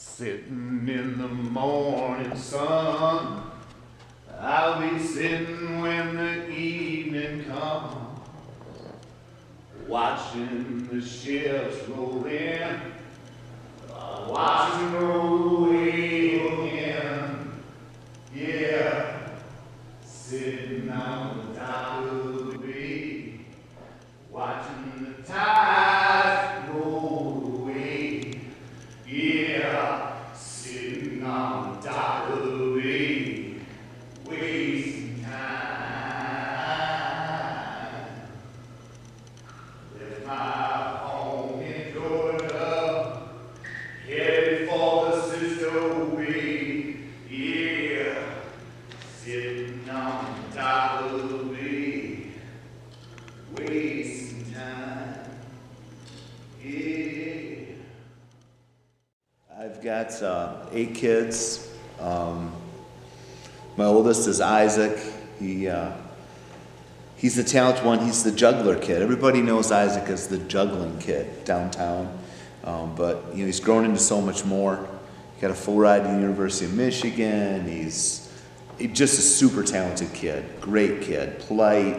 Sitting in the morning sun, I'll be sitting when the evening comes, watching the ships roll in, watching roll away again. Yeah, sitting on the dock of the bay, watching the tide roll away. Yeah, sitting on the dock of the bay, wasting time. Left my home in Georgia, headed for the sister way. Yeah, sitting on the dock of the bay, wasting time. Yeah. I've got 8 kids. My oldest is Isaac. He's the talented one. He's the juggler kid. Everybody knows Isaac as the juggling kid downtown. But he's grown into so much more. He got a full ride to the University of Michigan. He's just a super talented kid. Great kid. Polite.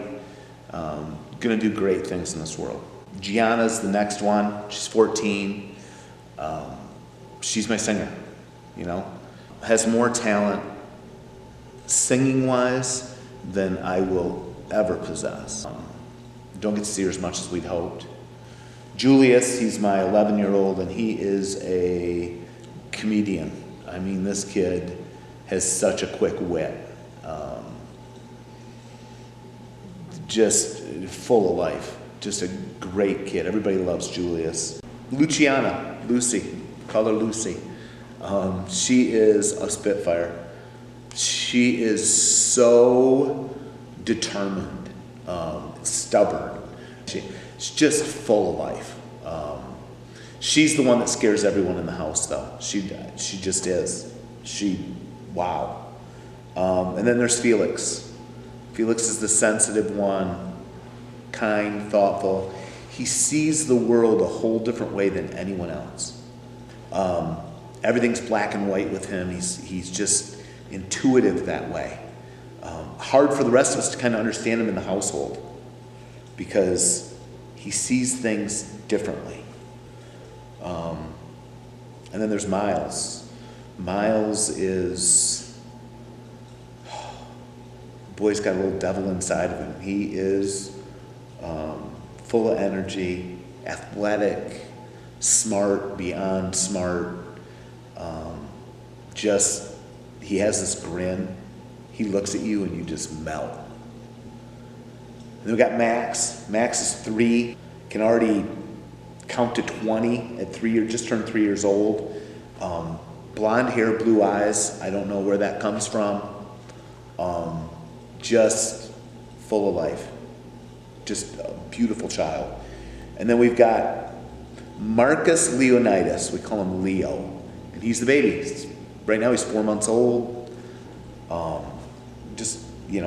Gonna do great things in this world. Gianna's the next one. She's 14. She's my singer, has more talent singing-wise than I will ever possess. Don't get to see her as much as we'd hoped. Julius, he's my 11-year-old, and he is a comedian. I mean, this kid has such a quick wit. Just full of life. Just a great kid. Everybody loves Julius. Luciana, Lucy. Call her Lucy. She is a spitfire. She is so determined, stubborn. She's just full of life. She's the one that scares everyone in the house, though. She just is. Wow. And then there's Felix. Felix is the sensitive one, kind, thoughtful. He sees the world a whole different way than anyone else. Everything's black and white with him. He's just intuitive that way. Hard for the rest of us to kind of understand him in the household because he sees things differently. And then there's Miles. Miles is, boy's got a little devil inside of him. He is full of energy, athletic, smart, beyond smart. He has this grin. He looks at you and you just melt. And then we got Max. Max is 3, can already count to 20 at 3 years, just turned 3 years old. Blonde hair, blue eyes. I don't know where that comes from. Just full of life. Just a beautiful child. And then we've got Marcus Leonidas. We call him Leo. And he's the baby. Right now he's 4 months old.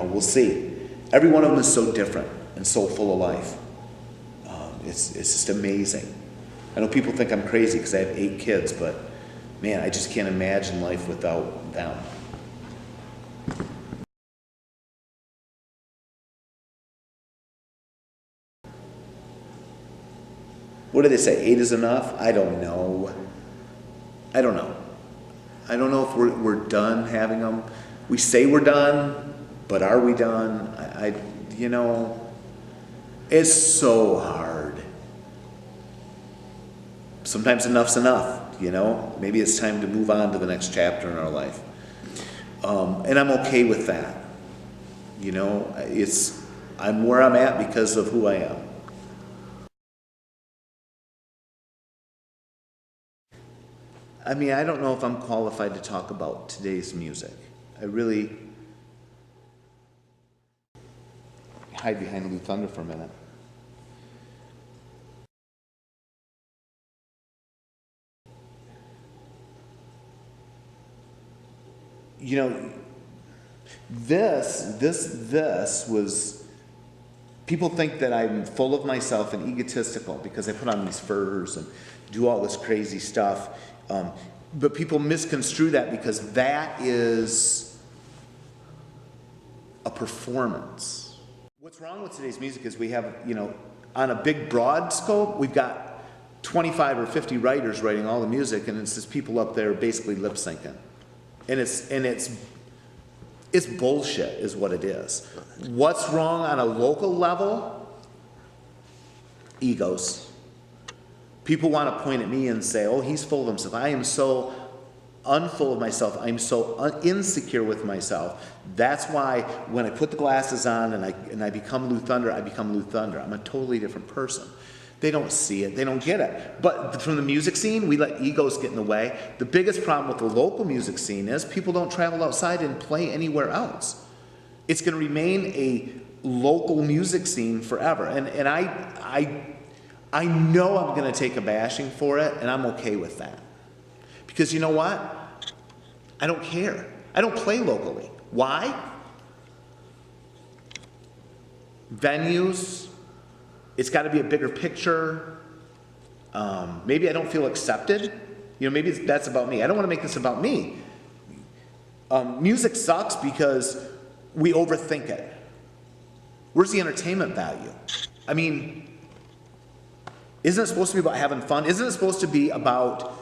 We'll see. Every one of them is so different and so full of life. It's just amazing. I know people think I'm crazy because I have 8 kids, but man, I just can't imagine life without them. What do they say? 8 is enough? I don't know. I don't know if we're done having them. We say we're done, but are we done? It's so hard. Sometimes enough's enough, Maybe it's time to move on to the next chapter in our life. And I'm okay with that. I'm where I'm at because of who I am. I mean, I don't know if I'm qualified to talk about today's music. I really hide behind Lou Thunder for a minute. This was, people think that I'm full of myself and egotistical because I put on these furs and do all this crazy stuff. But people misconstrue that because that is a performance. What's wrong with today's music is we have, on a big broad scope, we've got 25 or 50 writers writing all the music, and it's just people up there basically lip syncing. And it's bullshit is what it is. What's wrong on a local level? Egos. People want to point at me and say, oh, he's full of himself. I am so unfull of myself. I'm so insecure with myself. That's why when I put the glasses on and I become Lou Thunder, I become Lou Thunder. I'm a totally different person. They don't see it. They don't get it. But from the music scene, we let egos get in the way. The biggest problem with the local music scene is people don't travel outside and play anywhere else. It's going to remain a local music scene forever. And I know I'm going to take a bashing for it, and I'm okay with that. Because you know what? I don't care. I don't play locally. Why? Venues. It's got to be a bigger picture. Maybe I don't feel accepted. Maybe that's about me. I don't want to make this about me. Music sucks because we overthink it. Where's the entertainment value? I mean, isn't it supposed to be about having fun? Isn't it supposed to be about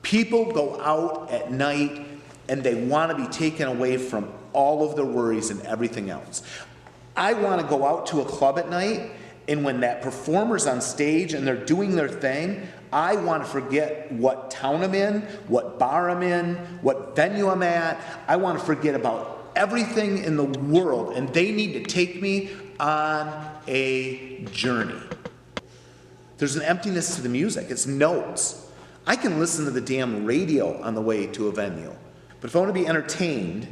people go out at night and they want to be taken away from all of their worries and everything else? I want to go out to a club at night, and when that performer's on stage and they're doing their thing, I want to forget what town I'm in, what bar I'm in, what venue I'm at. I want to forget about everything in the world, and they need to take me on a journey. There's an emptiness to the music. It's notes. I can listen to the damn radio on the way to a venue, but if I want to be entertained,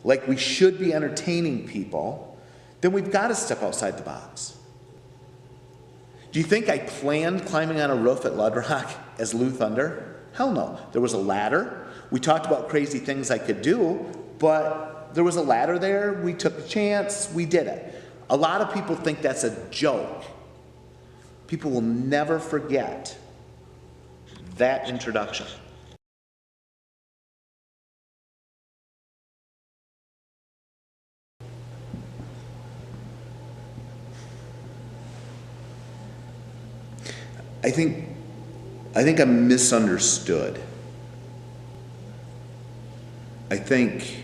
like we should be entertaining people, then we've got to step outside the box. Do you think I planned climbing on a roof at Ludrock as Lou Thunder? Hell no. There was a ladder. We talked about crazy things I could do, but there was a ladder there. We took a chance. We did it. A lot of people think that's a joke. People will never forget that introduction. I think I'm misunderstood. I think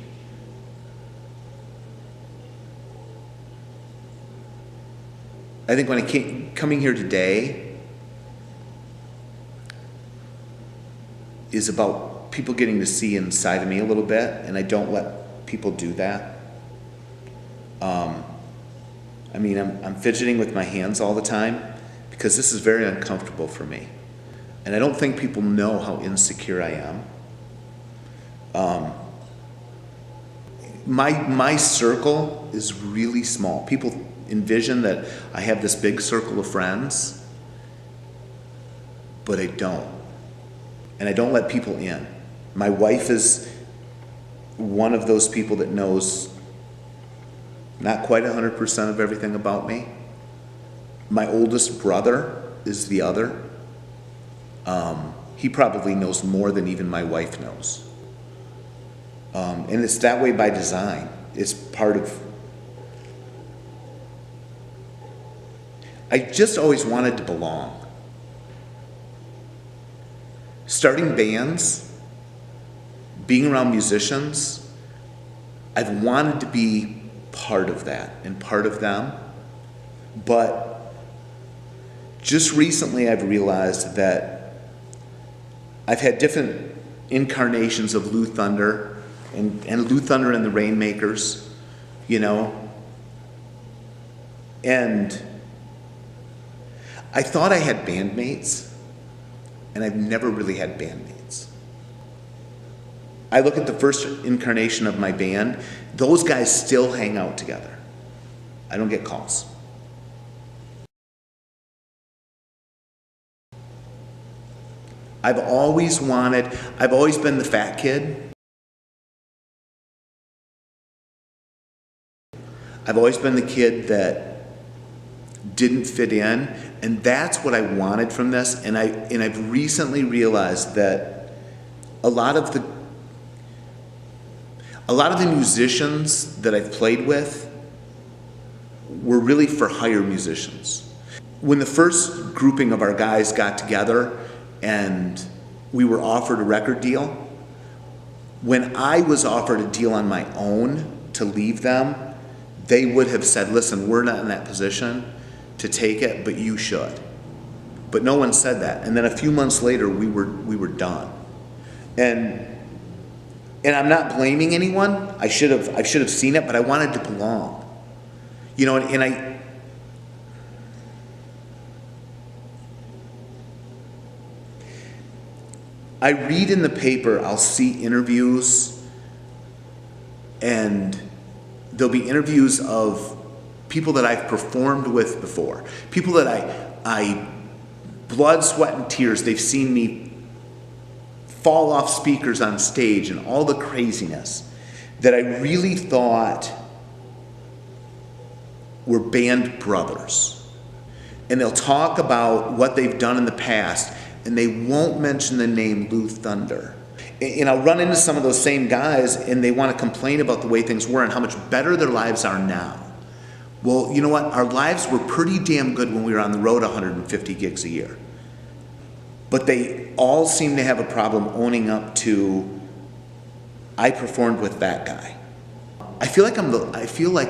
when I came coming here today is about people getting to see inside of me a little bit, and I don't let people do that. I'm fidgeting with my hands all the time because this is very uncomfortable for me. And I don't think people know how insecure I am. My circle is really small. People envision that I have this big circle of friends, but I don't. And I don't let people in. My wife is one of those people that knows not quite 100% of everything about me. My oldest brother is the other. He probably knows more than even my wife knows. And it's that way by design. It's part of... I just always wanted to belong. Starting bands, being around musicians, I've wanted to be part of that and part of them. But just recently I've realized that I've had different incarnations of Lou Thunder and Lou Thunder and the Rainmakers, and I thought I had bandmates, and I've never really had bandmates. I look at the first incarnation of my band, those guys still hang out together. I don't get calls. I've always been the fat kid. I've always been the kid that didn't fit in, and that's what I wanted from this. And I've recently realized that a lot of the musicians that I've played with were really for hire musicians. When the first grouping of our guys got together and we were offered a record deal, when I was offered a deal on my own to leave them, they would have said, listen, we're not in that position to take it, but you should. But no one said that. And then a few months later, we were done. And I'm not blaming anyone. I should have seen it, but I wanted to belong. You know, and I read in the paper, I'll see interviews, and there'll be interviews of people that I've performed with before, people that I blood, sweat, and tears, they've seen me fall off speakers on stage and all the craziness that I really thought were band brothers. And they'll talk about what they've done in the past, and they won't mention the name Lou Thunder. And I'll run into some of those same guys, and they want to complain about the way things were and how much better their lives are now. Well, you know what? Our lives were pretty damn good when we were on the road 150 gigs a year. But they all seem to have a problem owning up to, I performed with that guy. I feel like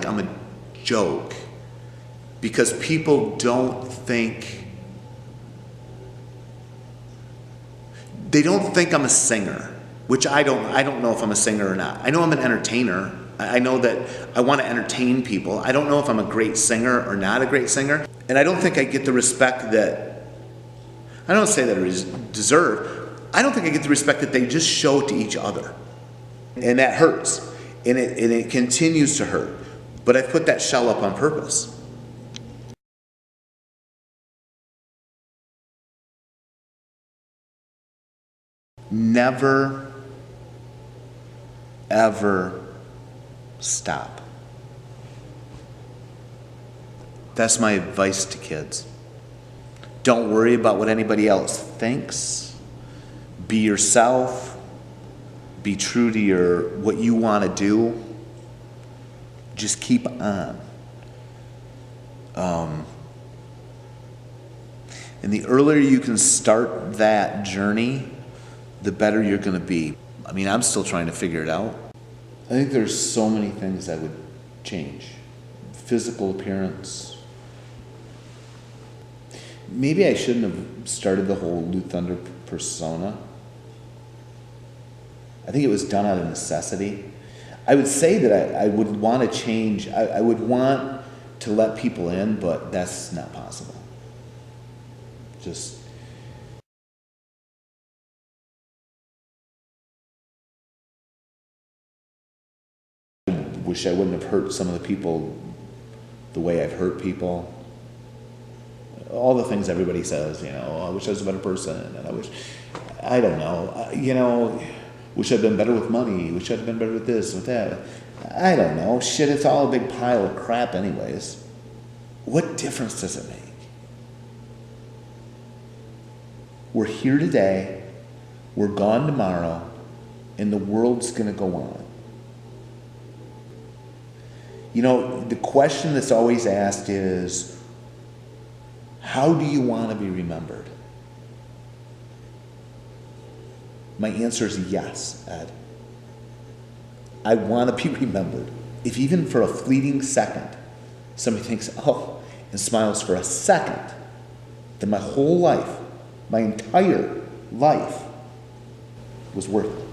I'm a joke because people don't think I'm a singer, which I don't know if I'm a singer or not. I know I'm an entertainer. I know that I want to entertain people. I don't know if I'm a great singer or not a great singer. And I don't think I get the respect that, I don't say that I deserve. I don't think I get the respect that they just show to each other. And that hurts. And it continues to hurt. But I've put that shell up on purpose. Never, ever stop. That's my advice to kids. Don't worry about what anybody else thinks. Be yourself. Be true to what you want to do. Just keep on. And the earlier you can start that journey, the better you're going to be. I mean, I'm still trying to figure it out. I think there's so many things I would change. Physical appearance. Maybe I shouldn't have started the whole Lou Thunder persona. I think it was done out of necessity. I would say that I would want to change. I would want to let people in, but that's not possible. Just wish I wouldn't have hurt some of the people the way I've hurt people. All the things everybody says, you know, I wish I was a better person, and I don't know, wish I'd been better with money, wish I'd been better with this, with that. I don't know, shit, it's all a big pile of crap anyways. What difference does it make? We're here today, we're gone tomorrow, and the world's gonna go on. You know, the question that's always asked is, how do you want to be remembered? My answer is yes, Ed. I want to be remembered. If even for a fleeting second, somebody thinks, oh, and smiles for a second, then my whole life, my entire life was worth it.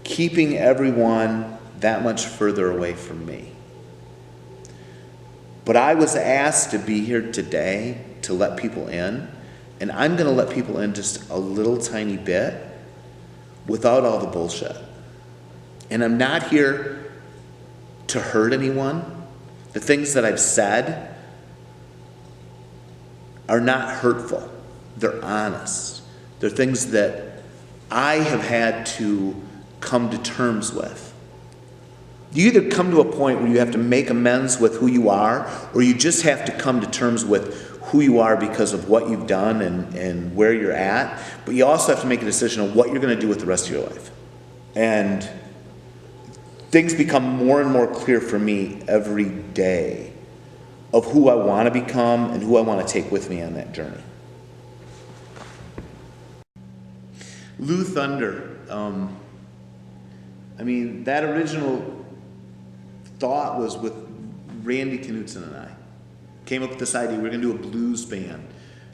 Keeping everyone that much further away from me. But I was asked to be here today to let people in, and I'm going to let people in just a little tiny bit without all the bullshit. And I'm not here to hurt anyone. The things that I've said are not hurtful. They're honest. They're things that I have had to come to terms with. You either come to a point where you have to make amends with who you are, or you just have to come to terms with who you are because of what you've done and where you're at. But you also have to make a decision on what you're going to do with the rest of your life. And things become more and more clear for me every day of who I want to become and who I want to take with me on that journey. Lou Thunder. That original thought was with Randy Knutson and I. Came up with this idea, we're going to do a blues band.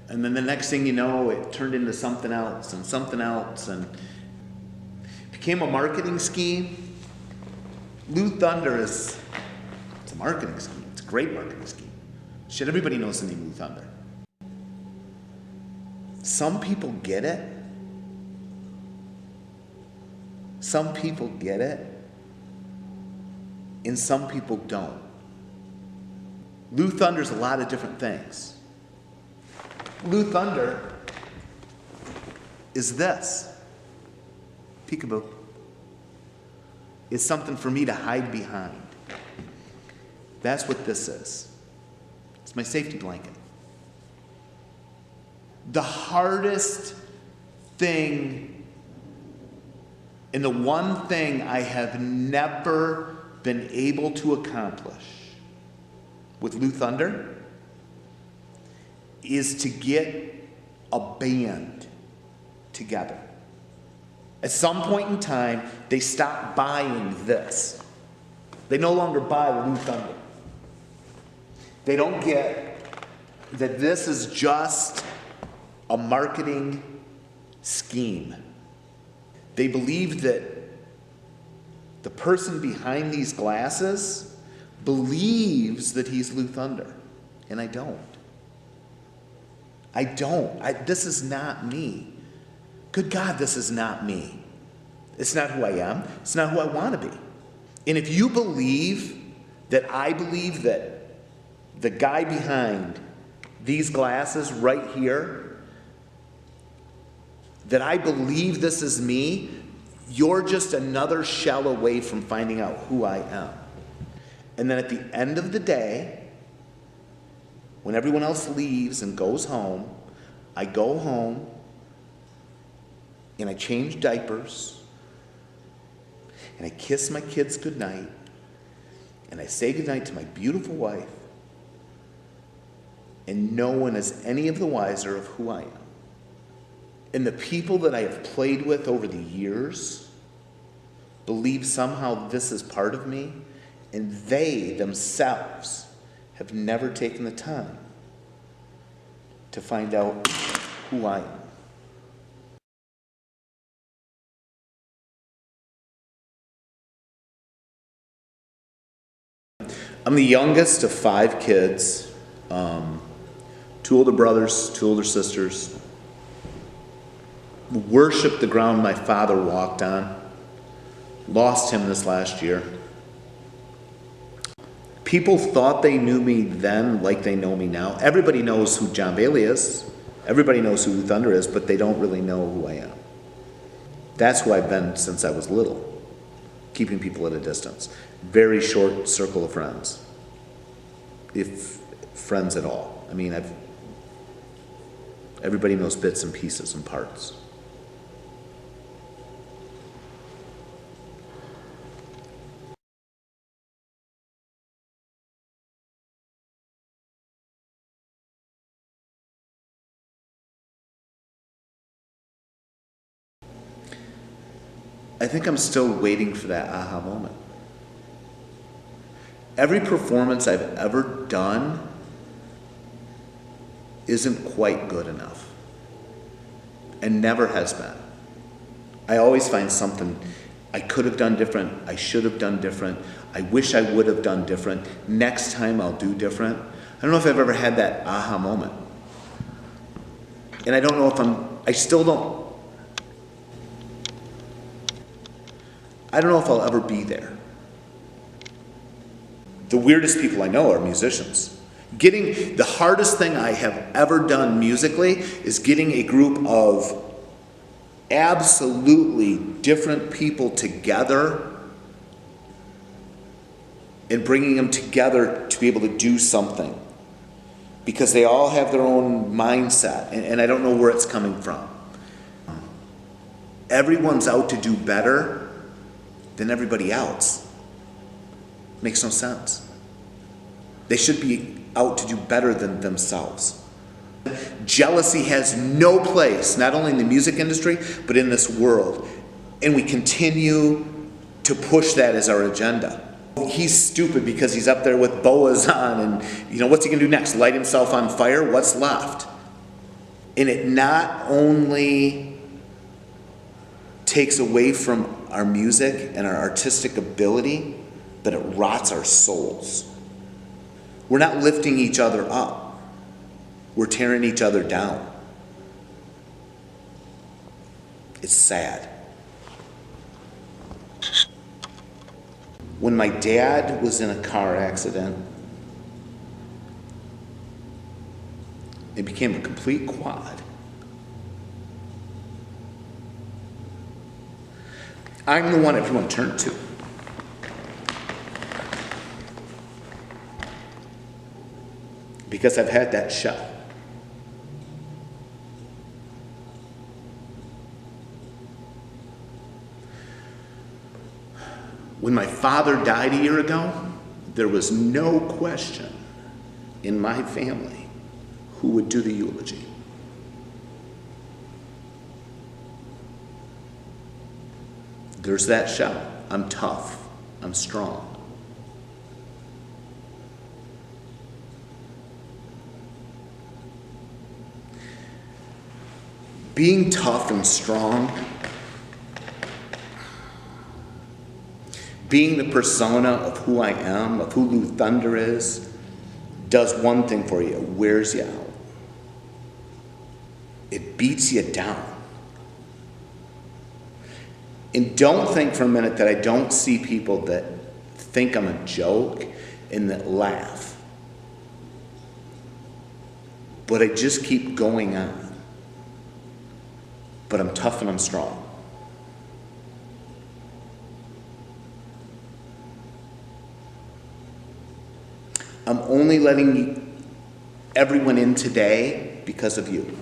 And then the next thing you know, it turned into something else, and it became a marketing scheme. Lou Thunder it's a marketing scheme. It's a great marketing scheme. Shit, everybody knows the name Lou Thunder. Some people get it. Some people get it. And some people don't. Lou Thunder's a lot of different things. Lou Thunder is this. Peekaboo. It's something for me to hide behind. That's what this is. It's my safety blanket. The hardest thing, and the one thing I have never been able to accomplish with Lou Thunder is to get a band together. At some point in time, they stopped buying this. They no longer buy Lou Thunder. They don't get that this is just a marketing scheme. They believe that the person behind these glasses believes that he's Lou Thunder. And I don't. This is not me. Good God, this is not me. It's not who I am. It's not who I want to be. And if you believe that I believe that the guy behind these glasses right here, that I believe this is me, you're just another shell away from finding out who I am. And then at the end of the day, when everyone else leaves and goes home, I go home and I change diapers and I kiss my kids goodnight and I say goodnight to my beautiful wife, and no one is any of the wiser of who I am. And the people that I have played with over the years believe somehow this is part of me, and they themselves have never taken the time to find out who I am. I'm the youngest of 5 kids, 2 older brothers, 2 older sisters. Worshiped the ground my father walked on. Lost him this last year. People thought they knew me then like they know me now. Everybody knows who John Bailey is. Everybody knows who Lou Thunder is, but they don't really know who I am. That's who I've been since I was little, keeping people at a distance. Very short circle of friends, if friends at all. Everybody knows bits and pieces and parts. I think I'm still waiting for that aha moment. Every performance I've ever done isn't quite good enough, and never has been. I always find something I could have done different, I should have done different, I wish I would have done different, next time I'll do different. I don't know if I've ever had that aha moment. And I don't know if I don't know if I'll ever be there. The weirdest people I know are musicians. The hardest thing I have ever done musically is getting a group of absolutely different people together and bringing them together to be able to do something. Because they all have their own mindset, and I don't know where it's coming from. Everyone's out to do better than everybody else. Makes no sense. They should be out to do better than themselves. Jealousy has no place, not only in the music industry, but in this world. And we continue to push that as our agenda. He's stupid because he's up there with boas on, and what's he gonna do next? Light himself on fire? What's left? And it not only takes away from our music and our artistic ability, but it rots our souls. We're not lifting each other up. We're tearing each other down. It's sad. When my dad was in a car accident, it became a complete quad. I'm the one everyone turned to. Because I've had that shot. When my father died a year ago, there was no question in my family who would do the eulogy. There's that shout. I'm tough. I'm strong. Being tough and strong, being the persona of who I am, of who Lou Thunder is, does one thing for you. It wears you out. It beats you down. And don't think for a minute that I don't see people that think I'm a joke and that laugh. But I just keep going on. But I'm tough and I'm strong. I'm only letting everyone in today because of you.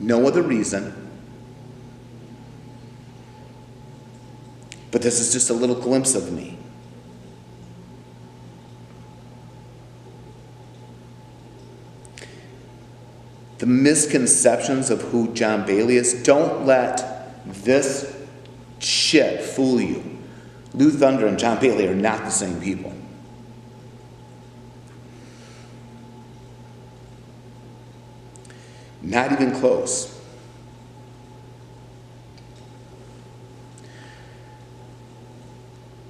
No other reason. But this is just a little glimpse of me. The misconceptions of who John Bailey is, don't let this shit fool you. Lou Thunder and John Bailey are not the same people. Not even close.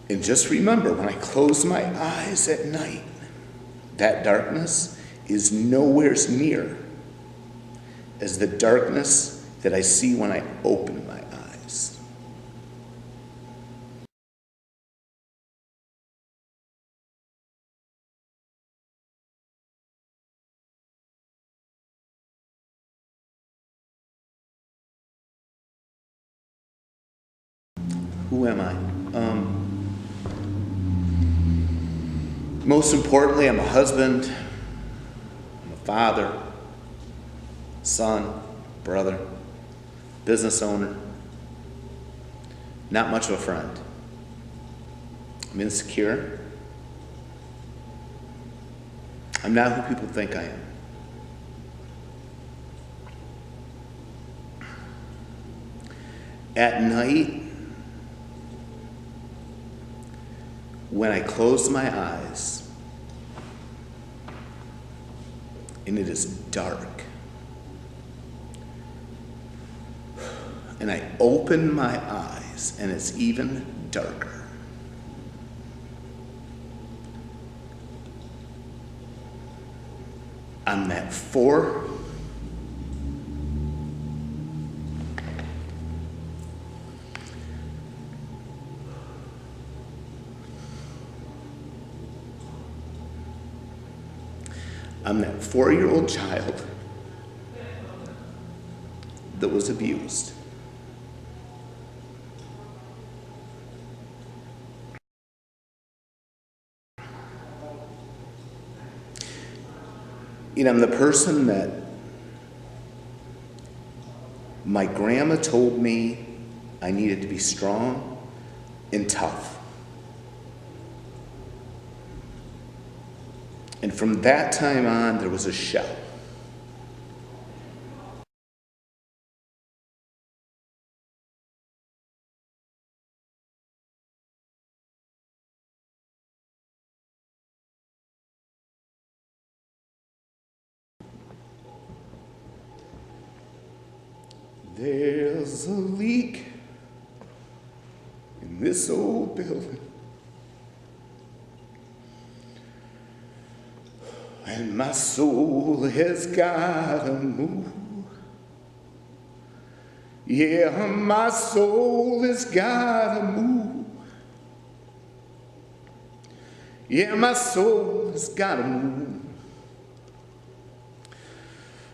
And just remember, when I close my eyes at night, that darkness is nowhere near as the darkness that I see when I open my eyes. Who am I? Most importantly, I'm a husband, I'm a father, son, brother, business owner, not much of a friend. I'm insecure. I'm not who people think I am. At night, when I close my eyes and it is dark, and I open my eyes and it's even darker, I'm that I'm that 4-year-old child that was abused. I'm the person that my grandma told me I needed to be strong and tough. And from that time on, there was a shell. There's a leak in this old building, and my soul has gotta move. Yeah, my soul has gotta move. Yeah, my soul has gotta move.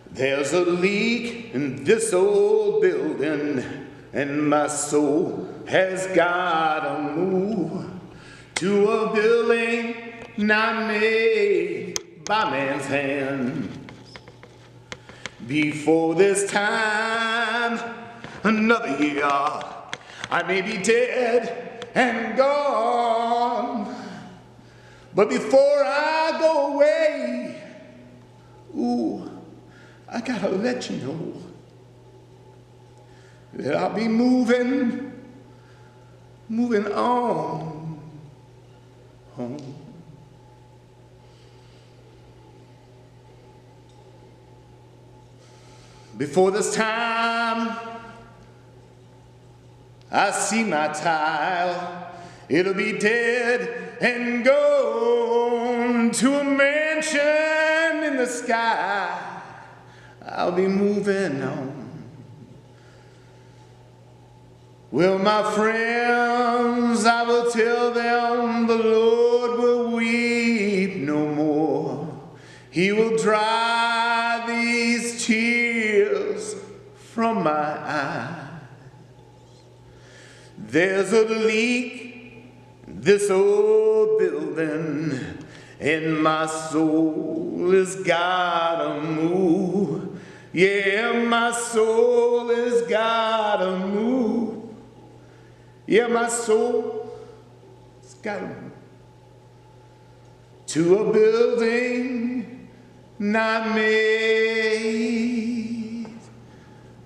There's a leak in this old building, and my soul has gotta move to a building not made by man's hand. Before this time, another year, I may be dead and gone. But before I go away, ooh, I gotta let you know that I'll be moving on home. Before this time, I see my tile. It'll be dead and gone to a mansion in the sky. I'll be moving on. Well, my friends, I will tell them the Lord will weep no more. He will dry these tears from my eyes. There's a leak in this old building, and my soul has gotta move. Yeah, my soul has gotta move. Yeah, my soul has gotta move to a building not made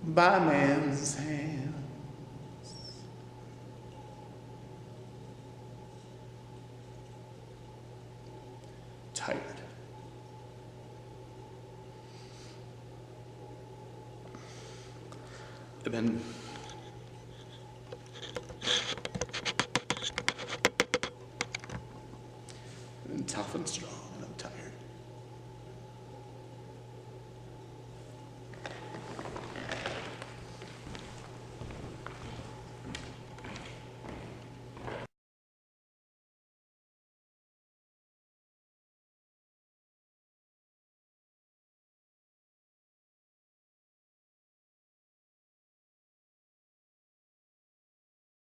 by man's hands. Tired. I've been